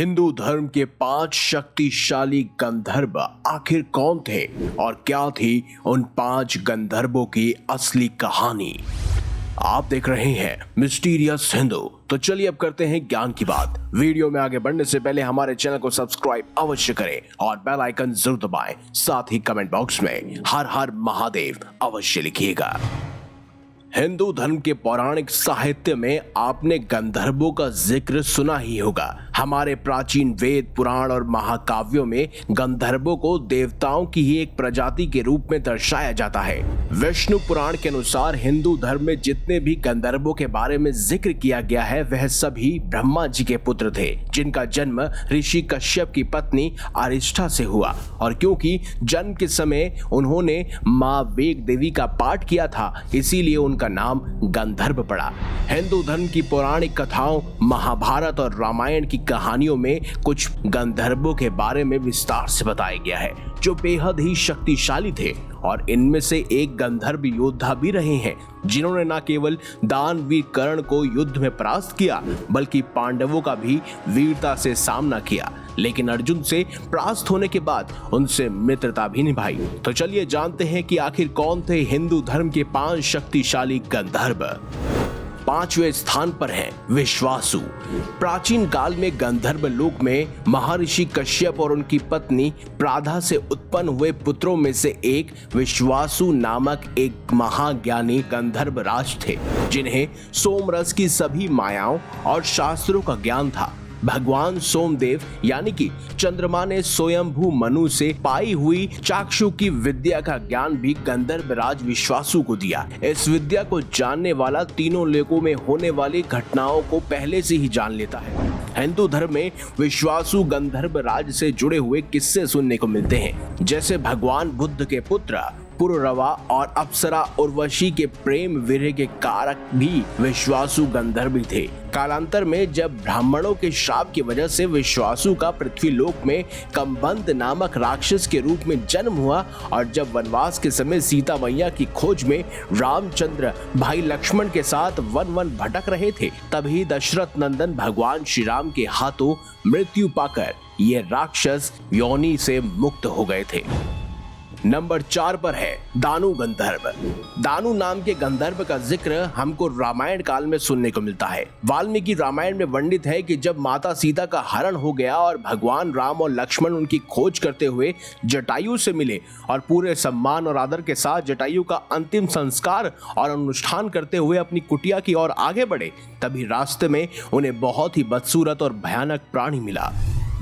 हिंदू धर्म के 5 शक्तिशाली गंधर्व आखिर कौन थे और क्या थी उन 5 गंधर्वों की असली कहानी। आप देख रहे हैं मिस्टीरियस हिंदू। तो चलिए अब करते हैं ज्ञान की बात। वीडियो में आगे बढ़ने से पहले हमारे चैनल को सब्सक्राइब अवश्य करें और बेल आइकन जरूर दबाएं। साथ ही कमेंट बॉक्स में हर हर महादेव अवश्य लिखिएगा। हिंदू धर्म के पौराणिक साहित्य में आपने गंधर्वों का जिक्र सुना ही होगा। हमारे प्राचीन वेद, पुराण और महाकाव्यों में गंधर्वों को देवताओं की ही एक प्रजाति के रूप में दर्शाया जाता है। विष्णु पुराण के अनुसार हिंदू धर्म में जितने भी गंधर्वों के बारे में जिक्र किया गया है वह सभी ब्रह्मा जी के पुत्र थे, जिनका जन्म ऋषि कश्यप की पत्नी अरिष्ठा से हुआ। और क्योंकि जन्म के समय उन्होंने माँ वेग देवी का पाठ किया था, इसीलिए उनका नाम गंधर्व पड़ा। हिंदू धर्म की पौराणिक कथाओं, महाभारत और रामायण की कहानियों में कुछ गंधर्वों के बारे में विस्तार से बताया गया है, जो बेहद ही शक्तिशाली थे। और इनमें से एक गंधर्व योद्धा भी रहे हैं, जिन्होंने न केवल दानवीर कर्ण को युद्ध में परास्त किया, बल्कि पांडवों का भी वीरता से सामना किया। लेकिन अर्जुन से परास्त होने के बाद उनसे मित्रता भी निभाई। तो चलिए जानते हैं कि आखिर कौन थे हिंदू धर्म के 5 शक्तिशाली गंधर्व। 5वें स्थान पर है विश्वासु। प्राचीन काल में गंधर्व लोक में महर्षि कश्यप और उनकी पत्नी प्राधा से उत्पन्न हुए पुत्रों में से एक विश्वासु नामक एक महाज्ञानी गंधर्व राज थे, जिन्हें सोमरस की सभी मायाओं और शास्त्रों का ज्ञान था। भगवान सोमदेव यानी कि चंद्रमा ने स्वयंभू मनु से पाई हुई चाक्षु की विद्या का ज्ञान भी गंधर्व राज विश्वासु को दिया। इस विद्या को जानने वाला तीनों लोकों में होने वाली घटनाओं को पहले से ही जान लेता है। हिंदू धर्म में विश्वासु गंधर्व राज से जुड़े हुए किस्से सुनने को मिलते हैं, जैसे भगवान बुद्ध के पुत्र पुररवा और अप्सरा उर्वशी के प्रेम वीर्य के कारक भी विश्वासु गंधर्व थे। कालांतर में जब ब्राह्मणों के श्राप की वजह से विश्वासु का पृथ्वीलोक में कंबंद नामक राक्षस के रूप में जन्म हुआ और जब वनवास के समय सीता मैया की खोज में रामचंद्र भाई लक्ष्मण के साथ वन भटक रहे थे, तभी दशरथ नंदन भगवान श्री राम के हाथों मृत्यु पाकर ये राक्षस योनि से मुक्त हो गए थे। नंबर 4 पर है दानु गंधर्व। दानु नाम के गंधर्व का जिक्र हमको रामायण काल में सुनने को मिलता है। वाल्मीकि रामायण में वर्णित है कि जब माता सीता का हरण हो गया और भगवान राम और लक्ष्मण उनकी खोज करते हुए जटायु से मिले और पूरे सम्मान और आदर के साथ जटायु का अंतिम संस्कार और अनुष्ठान करते हुए अपनी कुटिया की ओर आगे बढ़े, तभी रास्ते में उन्हें बहुत ही बदसूरत और भयानक प्राणी मिला,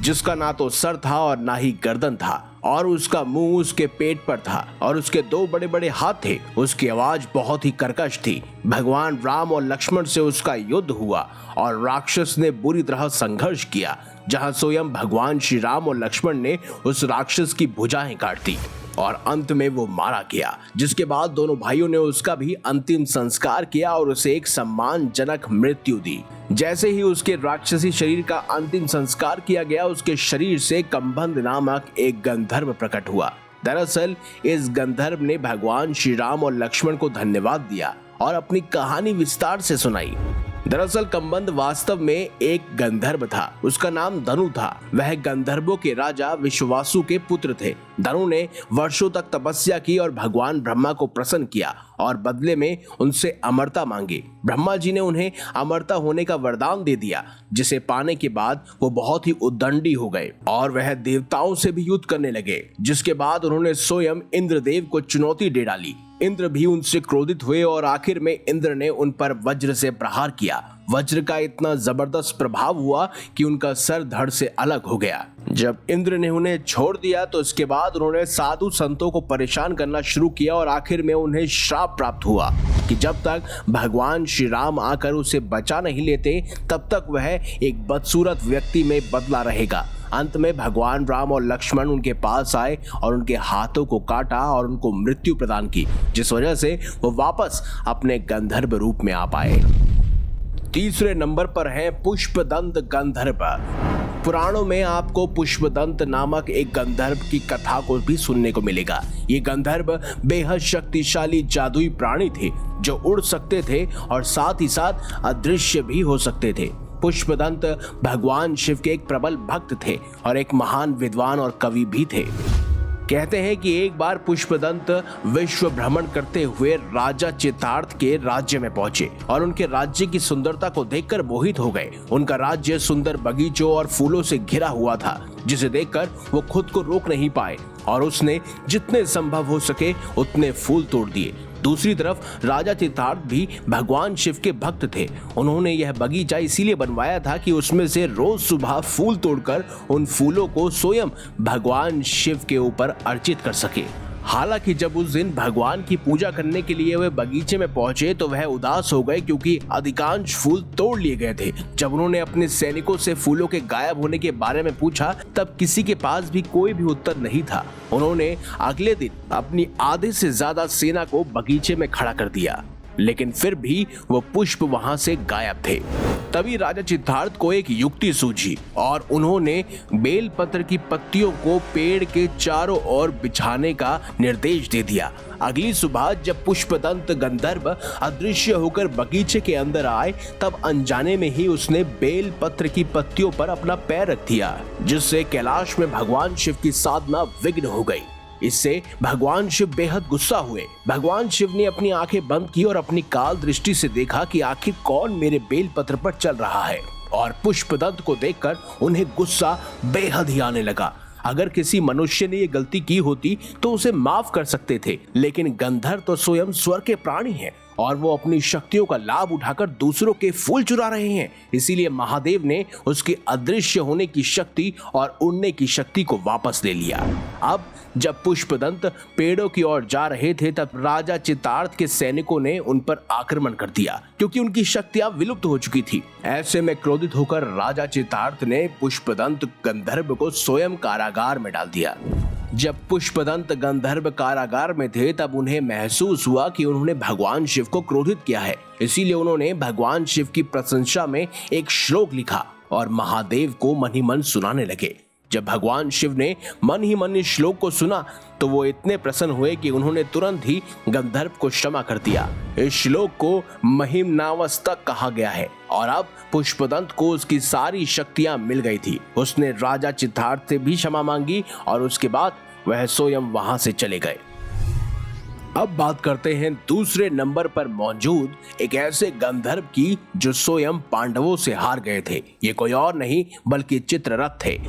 जिसका ना तो सर था और ना ही गर्दन था, और उसका मुंह उसके पेट पर था और उसके 2 बड़े बड़े हाथ थे। उसकी आवाज बहुत ही कर्कश थी। भगवान राम और लक्ष्मण से उसका युद्ध हुआ और राक्षस ने बुरी तरह संघर्ष किया, जहां स्वयं भगवान श्री राम और लक्ष्मण ने उस राक्षस की भुजाएं काट दी और अंत में वो मारा गया, जिसके बाद दोनों भाइयों ने उसका भी अंतिम संस्कार किया और उसे एक सम्मानजनक मृत्यु दी। जैसे ही उसके राक्षसी शरीर का अंतिम संस्कार किया गया, उसके शरीर से कंबंद नामक एक गंधर्व प्रकट हुआ। दरअसल इस गंधर्व ने भगवान श्री राम और लक्ष्मण को धन्यवाद दिया और अपनी कहानी विस्तार से सुनाई। दरअसल कंबंद वास्तव में एक गंधर्व था। उसका नाम धनु था। वह गंधर्वों के राजा विश्वासु के पुत्र थे। धनु ने वर्षों तक तपस्या की और भगवान ब्रह्मा को प्रसन्न किया और बदले में उनसे अमरता मांगी। ब्रह्मा जी ने उन्हें अमरता होने का वरदान दे दिया, जिसे पाने के बाद वो बहुत ही उद्दंडी हो गए और वह देवताओं से भी युद्ध करने लगे, जिसके बाद उन्होंने स्वयं इंद्रदेव को चुनौती दे डाली। इंद्र भी उनसे क्रोधित हुए और आखिर में इंद्र ने उन पर वज्र से प्रहार किया। वज्र का इतना जबरदस्त प्रभाव हुआ कि उनका सर धड़ से अलग हो गया। जब इंद्र ने उन्हें छोड़ दिया तो इसके बाद उन्होंने साधु संतों को परेशान करना शुरू किया और आखिर में उन्हें श्राप प्राप्त हुआ कि जब तक भगवान श्री राम आकर उसे बचा नहीं लेते, तब तक वह एक बदसूरत व्यक्ति में बदला रहेगा। अंत में भगवान राम और लक्ष्मण उनके पास आए और उनके हाथों को काटा और उनको मृत्यु प्रदान की, जिस वजह से वो वापस अपने गंधर्व रूप में आ पाए। 3रे नंबर पर है पुष्पदंत गंधर्व। पुराणों में आपको पुष्पदंत नामक एक गंधर्व की कथा को भी सुनने को मिलेगा। ये गंधर्व बेहद शक्तिशाली जादुई प्राणी थे, जो उड़ सकते थे और साथ ही साथ अदृश्य भी हो सकते थे। पुष्पदंत भगवान शिव के एक प्रबल भक्त थे और एक महान विद्वान और कवि भी थे। कहते हैं कि एक बार पुष्पदंत विश्व भ्रमण करते हुए राजा चित्रार्थ के राज्य में पहुंचे और उनके राज्य की सुंदरता को देखकर मोहित हो गए। उनका राज्य सुंदर बगीचों और फूलों से घिरा हुआ था, जिसे देखकर वो खुद को रोक नहीं पाए और उसने जितने संभव हो सके उतने फूल तोड़ दिए। दूसरी तरफ राजा चित्रार्थ भी भगवान शिव के भक्त थे। उन्होंने यह बगीचा इसीलिए बनवाया था कि उसमें से रोज सुबह फूल तोड़कर उन फूलों को स्वयं भगवान शिव के ऊपर अर्चित कर सके। हालांकि जब उस दिन भगवान की पूजा करने के लिए वे बगीचे में पहुंचे तो वह उदास हो गए, क्योंकि अधिकांश फूल तोड़ लिए गए थे। जब उन्होंने अपने सैनिकों से फूलों के गायब होने के बारे में पूछा तब किसी के पास भी कोई भी उत्तर नहीं था। उन्होंने अगले दिन अपनी आधे से ज्यादा सेना को बगीचे में खड़ा कर दिया, लेकिन फिर भी वो पुष्प वहां से गायब थे। तभी राजा चित्रार्थ को एक युक्ति सूझी और उन्होंने बेलपत्र की पत्तियों को पेड़ के चारों ओर बिछाने का निर्देश दे दिया। अगली सुबह जब पुष्पदंत गंधर्व अदृश्य होकर बगीचे के अंदर आए तब अनजाने में ही उसने बेलपत्र की पत्तियों पर अपना पैर रख दिया, जिससे कैलाश में भगवान शिव की साधना विघ्न हो गई। इससे भगवान शिव बेहद गुस्सा हुए। भगवान शिव ने अपनी आंखें बंद की और अपनी काल दृष्टि से देखा कि आखिर कौन मेरे बेलपत्र पर चल रहा है, और पुष्पदंत को देखकर उन्हें गुस्सा बेहद ही आने लगा। अगर किसी मनुष्य ने ये गलती की होती तो उसे माफ कर सकते थे, लेकिन गंधर्व तो स्वयं स्वर्ग के प्राणी हैं और वो अपनी शक्तियों का लाभ उठाकर दूसरों के फूल चुरा रहे हैं। इसीलिए महादेव ने उसके अदृश्य होने की शक्ति और उड़ने की शक्ति को वापस ले लिया। अब जब पुष्पदंत पेड़ों की ओर जा रहे थे तब राजा चित्रार्थ के सैनिकों ने उन पर आक्रमण कर दिया, क्योंकि उनकी शक्तियां विलुप्त हो चुकी थी। ऐसे में क्रोधित होकर राजा चित्रार्थ ने पुष्पदंत गंधर्व को स्वयं कारागार में डाल दिया। जब पुष्पदंत गंधर्व कारागार में थे तब उन्हें महसूस हुआ कि उन्होंने भगवान शिव को क्रोधित किया है। इसीलिए उन्होंने भगवान शिव की प्रशंसा में एक श्लोक लिखा और महादेव को मन ही मन सुनाने लगे। जब भगवान शिव ने मन ही मन इस श्लोक को सुना तो वो इतने प्रसन्न हुए कि उन्होंने तुरंत ही गंधर्व को क्षमा कर दिया। इस श्लोक को महिम्नावस्तक कहा गया है और अब पुष्पदंत को उसकी सारी शक्तियां मिल गई थी। उसने राजा चित्रार्थ से भी क्षमा मांगी और उसके बाद वह स्वयं वहां से चले गए। अब बात करते हैं दूसरे नंबर पर मौजूद एक ऐसे गंधर्व की जो स्वयं पांडवों से हार गए थे। ये कोई और नहीं बल्कि चित्ररथ थे।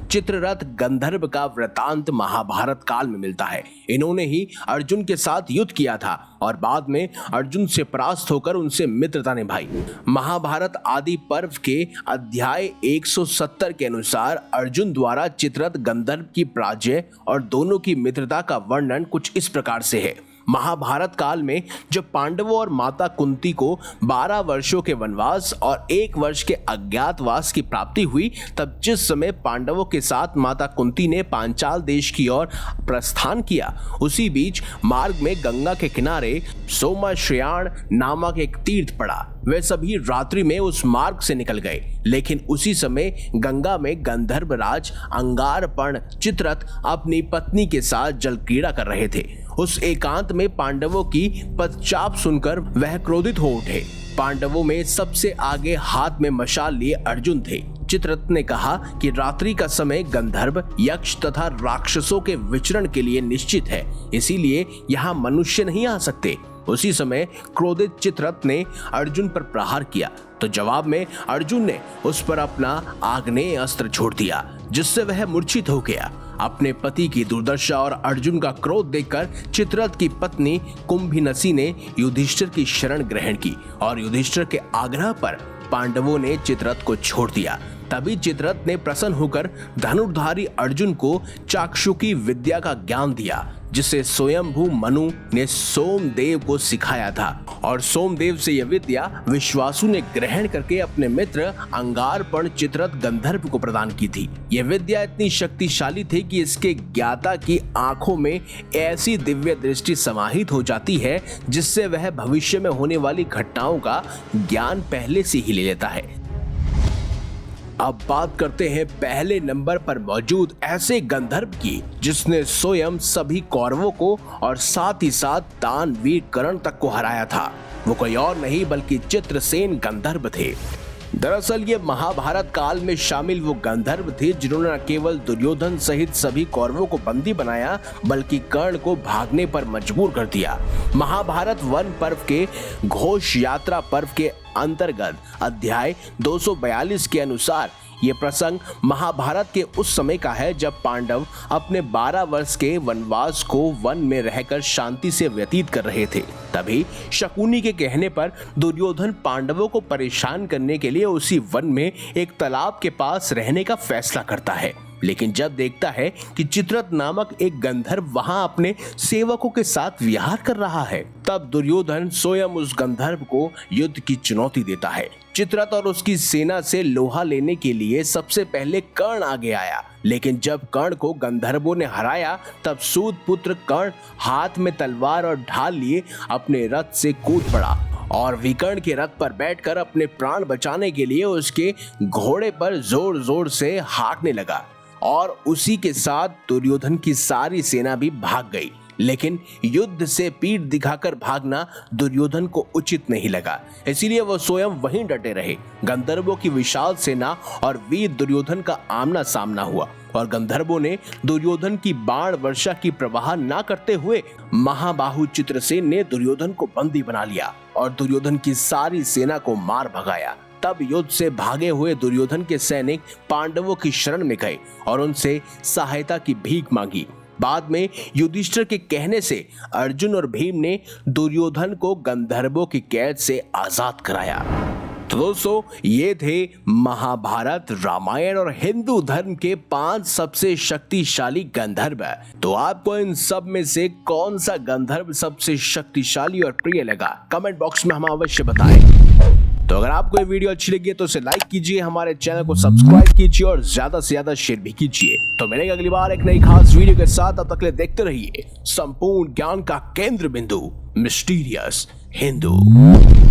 चित्ररथ गंधर्व का वृतांत महाभारत काल में मिलता है। इन्होंने ही अर्जुन के साथ युद्ध किया था और बाद में अर्जुन से परास्त होकर उनसे मित्रता निभाई। महाभारत आदि पर्व के अध्याय 170 के अनुसार अर्जुन द्वारा चित्ररथ गंधर्व की पराजय और दोनों की मित्रता का वर्णन कुछ इस प्रकार से है। महाभारत काल में जब पांडवों और माता कुंती को 12 वर्षों के वनवास और 1 वर्ष के अज्ञातवास की प्राप्ति हुई, तब जिस समय पांडवों के साथ माता कुंती ने पांचाल देश की ओर प्रस्थान किया, उसी बीच मार्ग में गंगा के किनारे सोमाश्रयाण नामक एक तीर्थ पड़ा। वे सभी रात्रि में उस मार्ग से निकल गए, लेकिन उसी समय गंगा में गंधर्वराज अंगारपर्ण चित्ररथ अपनी पत्नी के साथ जल क्रीड़ा कर रहे थे। उस एकांत में पांडवों की पदचाप सुनकर वह क्रोधित हो उठे। पांडवों में सबसे आगे हाथ में मशाल लिए अर्जुन थे। चित्ररथ ने कहा कि रात्रि का समय गंधर्व, यक्ष तथा राक्षसों के विचरण के लिए निश्चित है, इसीलिए यहाँ मनुष्य नहीं आ सकते। उसी समय क्रोधित चित्ररथ ने अर्जुन पर प्रहार किया तो जवाब में अर्जुन ने उस पर अपना आग्नेय अस्त्र छोड़ दिया, जिससे वह मूर्छित हो गया। अपने पति की दुर्दशा और अर्जुन का क्रोध देखकर चित्ररथ की पत्नी कुंभिनसी ने युधिष्ठिर की शरण ग्रहण की और युधिष्ठिर के आग्रह पर पांडवों ने चित्ररथ को छोड़ दिया। तभी चित्ररथ ने प्रसन्न होकर धनुर्धारी अर्जुन को चाक्षुकी विद्या का ज्ञान दिया, जिसे स्वयंभू मनु ने सोमदेव को सिखाया था और सोमदेव से यह विद्या विश्वासु ने ग्रहण करके अपने मित्र अंगारपर्ण चित्ररथ गंधर्व को प्रदान की थी। यह विद्या इतनी शक्तिशाली थी कि इसके ज्ञाता की आंखों में ऐसी दिव्य दृष्टि समाहित हो जाती है जिससे वह भविष्य में होने वाली घटनाओं का ज्ञान पहले से ही ले लेता है। अब बात करते हैं पहले नंबर पर मौजूद ऐसे गंधर्व की जिसने स्वयं सभी कौरवों को और साथ ही साथ दानवीर कर्ण तक को हराया था। वो कोई और नहीं बल्कि चित्रसेन गंधर्व थे। दरअसल ये महाभारत काल में शामिल वो गंधर्व थे जिन्होंने न केवल दुर्योधन सहित सभी कौरवों को बंदी बनाया बल्कि कर्ण को भागने पर मजबूर कर दिया। महाभारत वन पर्व के घोष यात्रा पर्व के अंतर्गत अध्याय 242 के अनुसार ये प्रसंग महाभारत के उस समय का है जब पांडव अपने 12 वर्ष के वनवास को वन में रहकर शांति से व्यतीत कर रहे थे। तभी शकुनी के कहने पर दुर्योधन पांडवों को परेशान करने के लिए उसी वन में एक तालाब के पास रहने का फैसला करता है। लेकिन जब देखता है कि चित्ररथ नामक एक गंधर्व वहां अपने सेवकों के साथ विहार कर रहा है, तब दुर्योधन स्वयं उस गंधर्व को युद्ध की चुनौती देता है। चित्ररथ और उसकी सेना से लोहा लेने के लिए सबसे पहले कर्ण आगे आया, लेकिन जब कर्ण को गंधर्वों ने हराया तब सूत पुत्र कर्ण हाथ में तलवार और ढाल लिए अपने रथ से कूद पड़ा और विकर्ण के रथ पर बैठकर अपने प्राण बचाने के लिए उसके घोड़े पर जोर जोर से हाँकने लगा और उसी के साथ दुर्योधन की सारी सेना भी भाग गई। लेकिन युद्ध से पीठ दिखाकर भागना दुर्योधन को उचित नहीं लगा, इसीलिए वह स्वयं वहीं डटे रहे। गंधर्वों की विशाल सेना और वीर दुर्योधन का आमना सामना हुआ और गंधर्वों ने दुर्योधन की बाण वर्षा की प्रवाह न करते हुए महाबाहु चित्रसेन ने दुर्योधन को बंदी बना लिया और दुर्योधन की सारी सेना को मार भगाया। तब युद्ध से भागे हुए दुर्योधन के सैनिक पांडवों की शरण में गए और उनसे सहायता की भीख मांगी। बाद में युधिष्ठिर के कहने से अर्जुन और भीम ने दुर्योधन को गंधर्वों की कैद से आजाद कराया। तो दोस्तों, ये थे महाभारत, रामायण और हिंदू धर्म के 5 सबसे शक्तिशाली गंधर्व। तो आपको इन सब में से कौन सा गंधर्व सबसे शक्तिशाली और प्रिय लगा, कमेंट बॉक्स में हमें अवश्य बताएं। तो अगर आपको ये वीडियो अच्छी लगी है तो इसे लाइक कीजिए, हमारे चैनल को सब्सक्राइब कीजिए और ज्यादा से ज्यादा शेयर भी कीजिए। तो मिलेंगे अगली बार एक नई खास वीडियो के साथ, तब तक के लिए देखते रहिए संपूर्ण ज्ञान का केंद्र बिंदु मिस्टीरियस हिंदू।